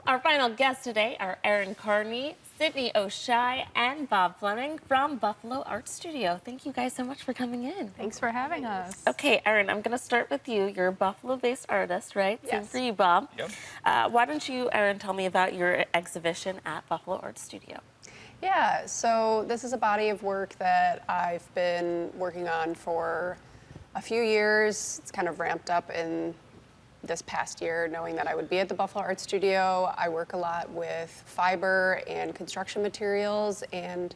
Our final guests today are Erin Carney, Sydney O'Shea, and Bob Fleming from Buffalo Art Studio. Thank you guys so much for coming in. Thanks for having us. Okay, Erin, I'm going to start with you. You're a Buffalo-based artist, right? Yes. Same for you, Bob. Yep. Why don't you, Erin, tell me about your exhibition at Buffalo Art Studio? Yeah, so this is a body of work that I've been working on for a few years. It's kind of ramped up in this past year, knowing that I would be at the Buffalo Art Studio. I work a lot with fiber and construction materials and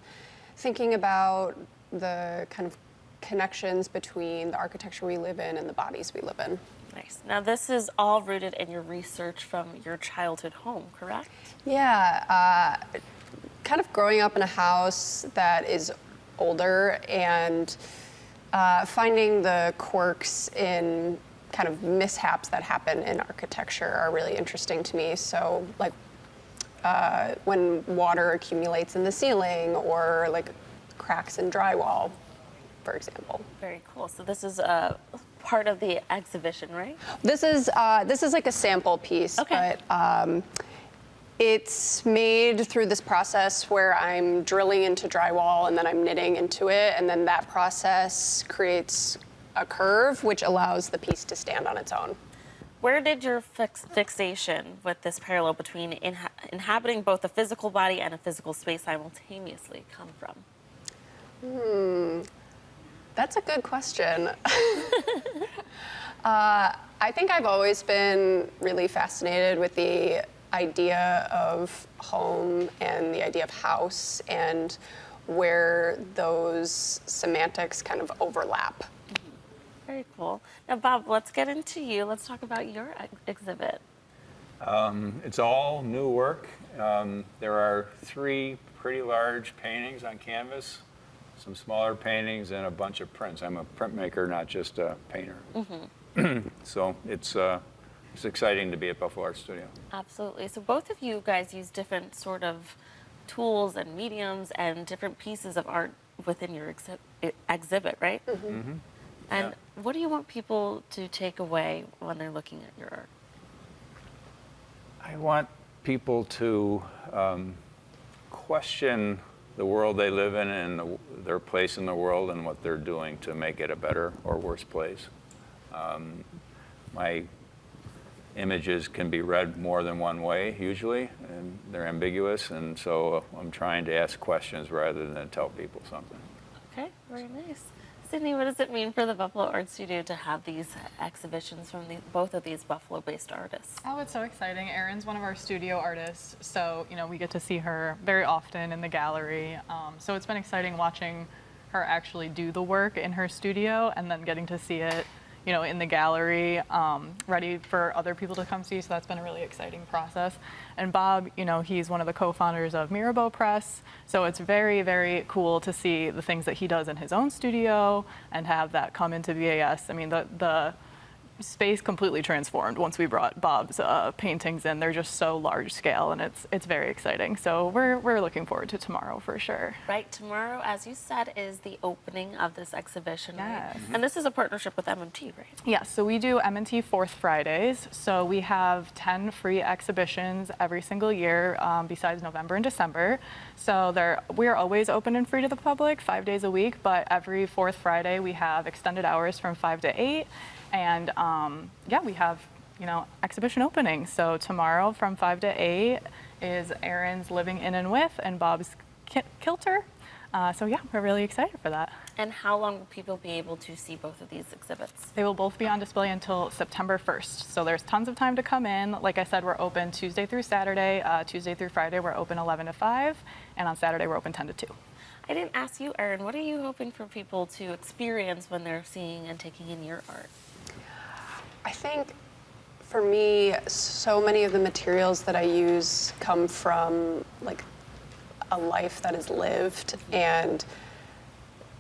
thinking about the kind of connections between the architecture we live in and the bodies we live in. Nice. Now, this is all rooted in your research from your childhood home, correct? Yeah, kind of growing up in a house that is older and finding the quirks in kind of mishaps that happen in architecture are really interesting to me. So like when water accumulates in the ceiling or like cracks in drywall, for example. Very cool. So this is part of the exhibition, right? This is like a sample piece, Okay. but it's made through this process where I'm drilling into drywall and then I'm knitting into it, and then that process creates a curve which allows the piece to stand on its own. Where did your fixation with this parallel between inhabiting both a physical body and a physical space simultaneously come from? That's a good question. I think I've always been really fascinated with the idea of home and the idea of house and where those semantics kind of overlap. Very cool. Now, Bob, let's get into you. Let's talk about your exhibit. It's all new work. There are 3 pretty large paintings on canvas, some smaller paintings, and a bunch of prints. I'm a printmaker, not just a painter. So it's exciting to be at Buffalo Art Studio. Absolutely. So both of you guys use different sort of tools and mediums and different pieces of art within your exhibit, right? And what do you want people to take away when they're looking at your art? I want people to question the world they live in and their place in the world and what they're doing to make it a better or worse place. My images can be read more than one way usually, and they're ambiguous, and so I'm trying to ask questions rather than tell people something. Okay, very nice. Sydney, what does it mean for the Buffalo Art Studio to have these exhibitions from both of these Buffalo-based artists? Oh, it's so exciting. Erin's one of our studio artists, so we get to see her very often in the gallery. So it's been exciting watching her actually do the work in her studio and then getting to see it, in the gallery, ready for other people to come see. So that's been a really exciting process. And Bob, he's one of the co-founders of Mirabeau Press. So it's very, very cool to see the things that he does in his own studio and have that come into BAS. I mean, the space completely transformed once we brought Bob's paintings in. They're just so large scale, and it's very exciting. So we're looking forward to tomorrow for sure. Right, tomorrow, as you said, is the opening of this exhibition, Yes. right? And this is a partnership with M&T, right? Yes, so we do M&T Fourth Fridays. So we have 10 free exhibitions every single year besides November and December. So we're always open and free to the public 5 days a week, but every fourth Friday we have extended hours from 5 to 8. And we have, exhibition opening. So tomorrow from 5 to 8 is Erin's Living In and With and Bob's Kilter. We're really excited for that. And how long will people be able to see both of these exhibits? They will both be on display until September 1st. So there's tons of time to come in. Like I said, we're open Tuesday through Saturday. Tuesday through Friday, we're open 11 to 5. And on Saturday, we're open 10 to 2. I didn't ask you, Erin, what are you hoping for people to experience when they're seeing and taking in your art? I think for me, so many of the materials that I use come from like a life that is lived, and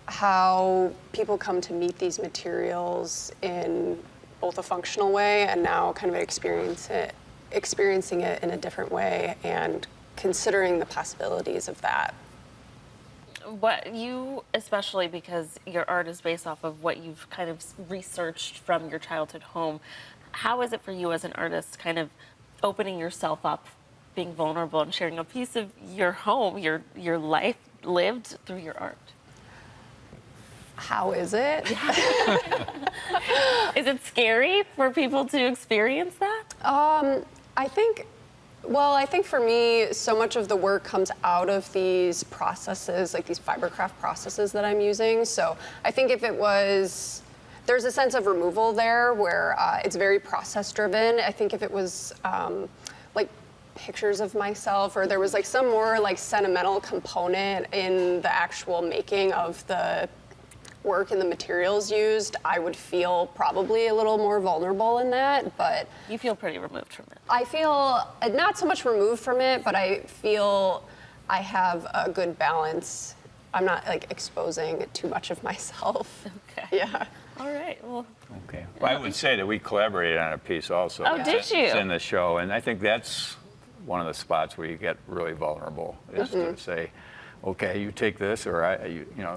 how people come to meet these materials in both a functional way and now kind of experiencing it in a different way and considering the possibilities of that. What you, especially because your art is based off of what you've kind of researched from your childhood home, how is it for you as an artist kind of opening yourself up being vulnerable and sharing a piece of your home, your life lived through your art? How is it? Is it scary for people to experience that? I think for me, so much of the work comes out of these processes, like these fibercraft processes that I'm using. So I think if it was, there's a sense of removal there where it's very process driven. I think if it was like pictures of myself, or there was like some more like sentimental component in the actual making of the work and the materials used, I would feel probably a little more vulnerable in that, but You feel pretty removed from it. I feel not so much removed from it, but I feel I have a good balance. I'm not like exposing too much of myself. Okay. Yeah. All right. Well, Okay. Well, I would say that we collaborated on a piece also. Oh, did you? It's in the show, and I think that's one of the spots where you get really vulnerable, is to say, okay, you take this, or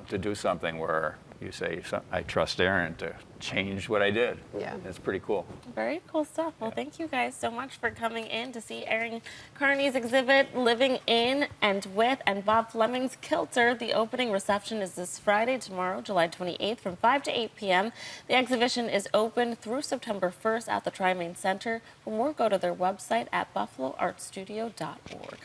to do something where you say, I trust Erin to change what I did. Yeah. It's pretty cool. very cool stuff. Well, thank you guys so much for coming in to see Erin Carney's exhibit, Living In and With, and Bob Fleming's Kilter. The opening reception is this Friday, tomorrow, July 28th, from 5 to 8 p.m. The exhibition is open through September 1st at the Tri-Main Center. For more, go to their website at buffaloartstudio.org.